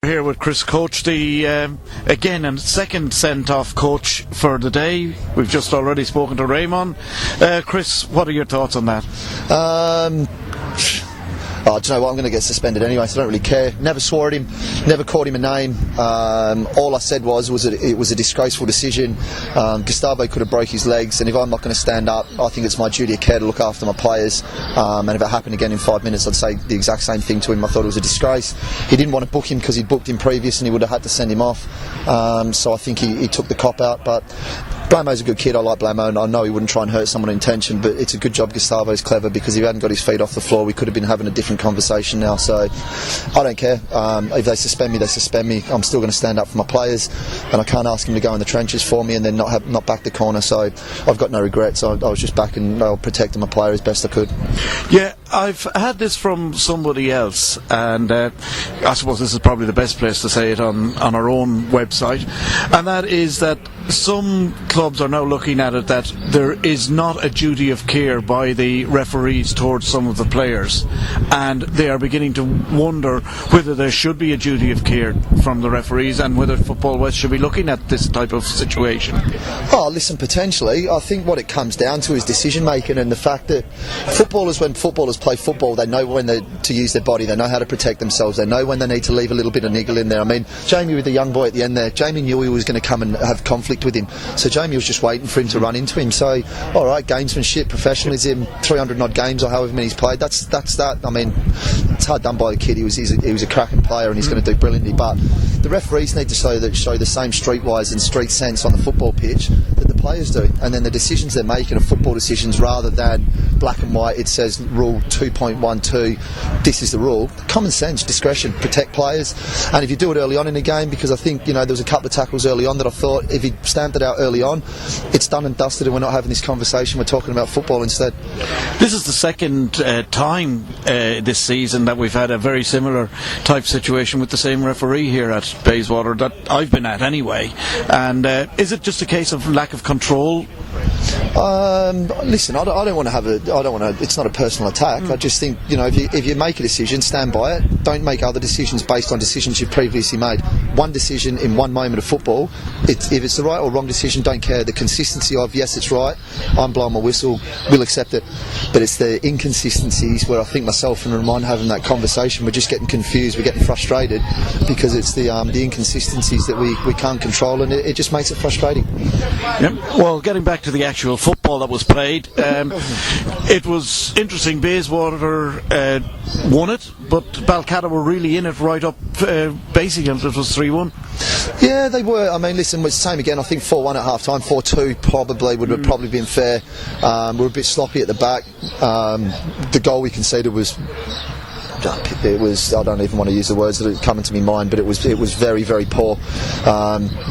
Here with Chris Coach, the again a second sent-off coach for the day. We've just already spoken to Raymond. Chris, what are your thoughts on that? Oh, do you know what? I'm going to get suspended anyway, so I don't really care. Never swore at him, never called him a name. All I said was it was a disgraceful decision. Gustavo could have broke his legs, and if I'm not going to stand up, I think it's my duty of care to look after my players. And if it happened again in 5 minutes, I'd say the exact same thing to him. I thought it was a disgrace. He didn't want to book him because he'd booked him previous, and he would have had to send him off. So I think he took the cop out, but Blamo's a good kid. I like Blamo, and I know he wouldn't try and hurt someone in intention, but it's a good job Gustavo's clever, because if he hadn't got his feet off the floor, we could have been having a different conversation now. So I don't care. If they suspend me, they suspend me. I'm still going to stand up for my players, and I can't ask them to go in the trenches for me and then not back the corner. So I've got no regrets. I was just backing, protecting my player as best I could. Yeah, I've had this from somebody else, and I suppose this is probably the best place to say it on our own website, and that is that some clubs are now looking at it that there is not a duty of care by the referees towards some of the players, and they are beginning to wonder whether there should be a duty of care from the referees, and whether Football West should be looking at this type of situation. Oh, listen, potentially. I think what it comes down to is decision making, and the fact that when footballers play football, they know when to use their body, they know how to protect themselves, they know when they need to leave a little bit of niggle in there. I mean, Jamie with the young boy at the end there, Jamie knew he was going to come and have conflict with him, so Jamie was just waiting for him to run into him. So, alright, gamesmanship, professionalism, 300 odd games or however many he's played, that's that. I mean, it's hard done by the kid. He was a cracking player, and he's going to do brilliantly, but the referees need to show the same streetwise and street sense on the football pitch that the players do, and then the decisions they're making are football decisions rather than black and white. It says rule 2.12, this is the rule. Common sense, discretion, protect players, and if you do it early on in a game, because I think there was a couple of tackles early on that I thought if he stamped it out early on, it's done and dusted, and we're not having this conversation, we're talking about football instead. This is the second time this season that we've had a very similar type situation with the same referee here at Bayswater that I've been at anyway, and is it just a case of lack of control? Listen, I don't want to it's not a personal attack. I just think, if you make a decision, stand by it. Don't make other decisions based on decisions you've previously made. One decision in one moment of football, if it's the right or wrong decision, don't care. The consistency of, yes, it's right, I'm blowing my whistle, we'll accept it. But it's the inconsistencies where I think myself and Ramon having that conversation, we're just getting confused, we're getting frustrated, because it's the inconsistencies that we can't control, and it just makes it frustrating. Yep. Well, getting back to the actual football that was played, it was interesting. Bayswater won it, but Balcatta were really in it right up basically until it was 3-1. Yeah, they were. I mean, listen, it was the same again. I think 4-1 at half time, 4-2 probably would have probably been fair. We're a bit sloppy at the back. The goal we conceded was, I don't even want to use the words that are coming to my mind, but it was very, very poor.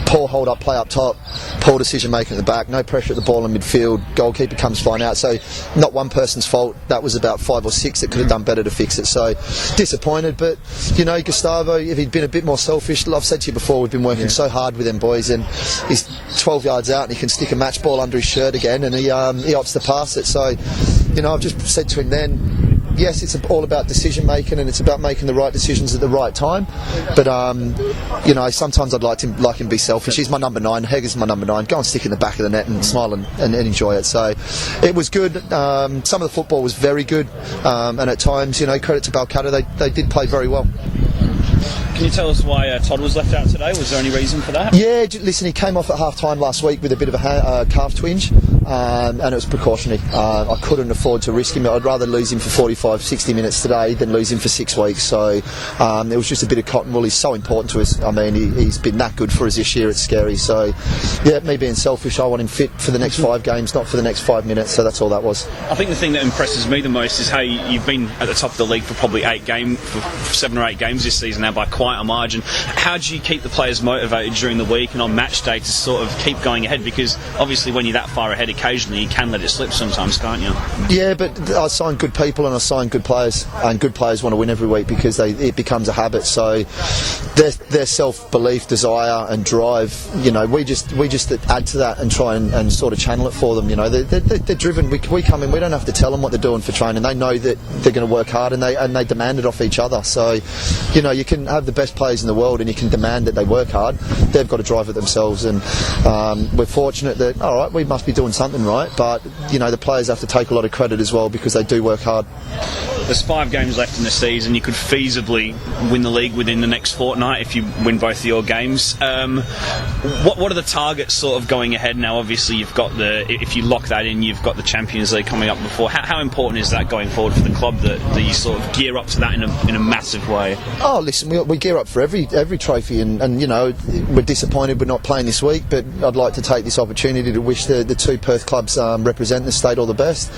Poor hold up play up top, poor decision making at the back, no pressure at the ball in midfield, goalkeeper comes flying out. So not one person's fault, that was about 5 or 6 that could have done better to fix it. So disappointed, but Gustavo, if he'd been a bit more selfish, I've said to you before, we've been working so hard with them boys, and he's 12 yards out and he can stick a match ball under his shirt again, and he opts to pass it. So I've just said to him then, yes, it's all about decision making, and it's about making the right decisions at the right time. But sometimes I'd like him be selfish. He's my number 9. Heger's my number 9. Go and stick in the back of the net and smile and enjoy it. So it was good. Some of the football was very good, and at times, credit to Balcatta, they did play very well. Can you tell us why Todd was left out today? Was there any reason for that? Yeah, listen, he came off at half time last week with a bit of a calf twinge, and it was precautionary. I couldn't afford to risk him. I'd rather lose him for 45, 60 minutes today than lose him for 6 weeks. So it was just a bit of cotton wool. He's so important to us. I mean, he's been that good for us this year, it's scary. So, yeah, me being selfish, I want him fit for the next 5 games, not for the next 5 minutes. So that's all that was. I think the thing that impresses me the most is how you've been at the top of the league for probably 7 or 8 games this season now by quite a margin. How do you keep the players motivated during the week and on match day to sort of keep going ahead? Because obviously when you're that far ahead occasionally, you can let it slip sometimes, can't you? Yeah, but I sign good people and I sign good players, and good players want to win every week because it becomes a habit. So their self-belief, desire and drive, we just add to that and try and sort of channel it for them. They're driven. We come in, we don't have to tell them what they're doing for training. They know that they're going to work hard, and they demand it off each other. So you can have the best players in the world and you can demand that they work hard. They've got to drive it themselves, and we're fortunate that, all right, we must be doing something right, but the players have to take a lot of credit as well because they do work hard. There's 5 games left in the season. You could feasibly win the league within the next fortnight if you win both of your games. What are the targets sort of going ahead now? Obviously, you've got if you lock that in, you've got the Champions League coming up before. How important is that going forward for the club that you sort of gear up to that in a massive way? Oh, listen, we gear up for every trophy, and we're disappointed we're not playing this week, but I'd like to take this opportunity to wish the 2 Perth clubs represent the state all the best.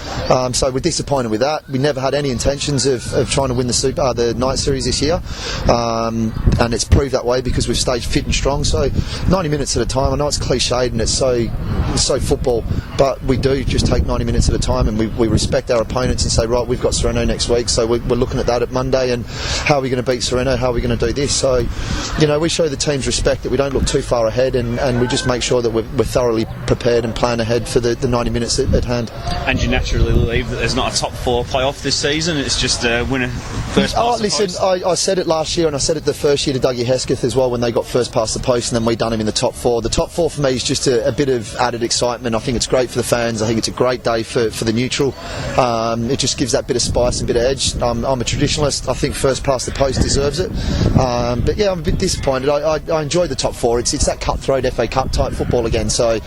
So we're disappointed with that. We never had any intentions of trying to win the night series this year, and it's proved that way because we've stayed fit and strong. So 90 minutes at a time. I know it's cliched and it's so football, but we do just take 90 minutes at a time, and we respect our opponents and say, right, we've got Sereno next week, so we're looking at that at Monday, and how are we going to beat Sereno, how are we going to do this? So we show the teams respect, that we don't look too far ahead, and we just make sure that we're thoroughly prepared and plan ahead for the 90 minutes at hand. And you naturally believe that there's not a top 4 playoff this season, it's just a winner first past the post? I said it last year, and I said it the first year to Dougie Hesketh as well when they got first past the post, and then we done him in the top 4. The top 4 for me is just a bit of added excitement. I think it's great for the fans. I think it's a great day for the neutral. It just gives that bit of spice and bit of edge. I'm a traditionalist. I think first past the post deserves it. But yeah, I'm a bit disappointed. I enjoyed the top 4. It's that cutthroat FA Cup type football again. So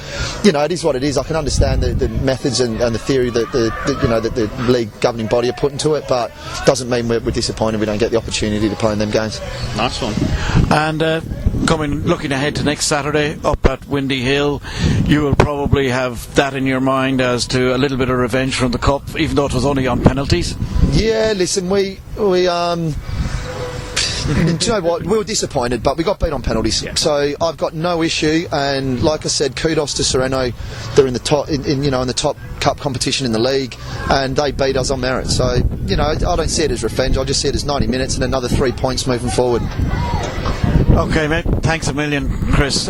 it is what it is. I can understand the methods and the theory that the league governing body are putting to it, but doesn't mean we're disappointed we don't get the opportunity to play in them games. Nice one. And looking ahead to next Saturday up at Windy Hill, you will probably have that in your mind as to a little bit of revenge from the Cup, even though it was only on penalties. Yeah, listen, we do you know what? We were disappointed, but we got beat on penalties. Yeah. So I've got no issue, and like I said, kudos to Sereno. They're in the top, in the top cup competition in the league, and they beat us on merit. So I don't see it as revenge. I just see it as 90 minutes and another 3 points moving forward. Okay, mate. Thanks a million, Chris.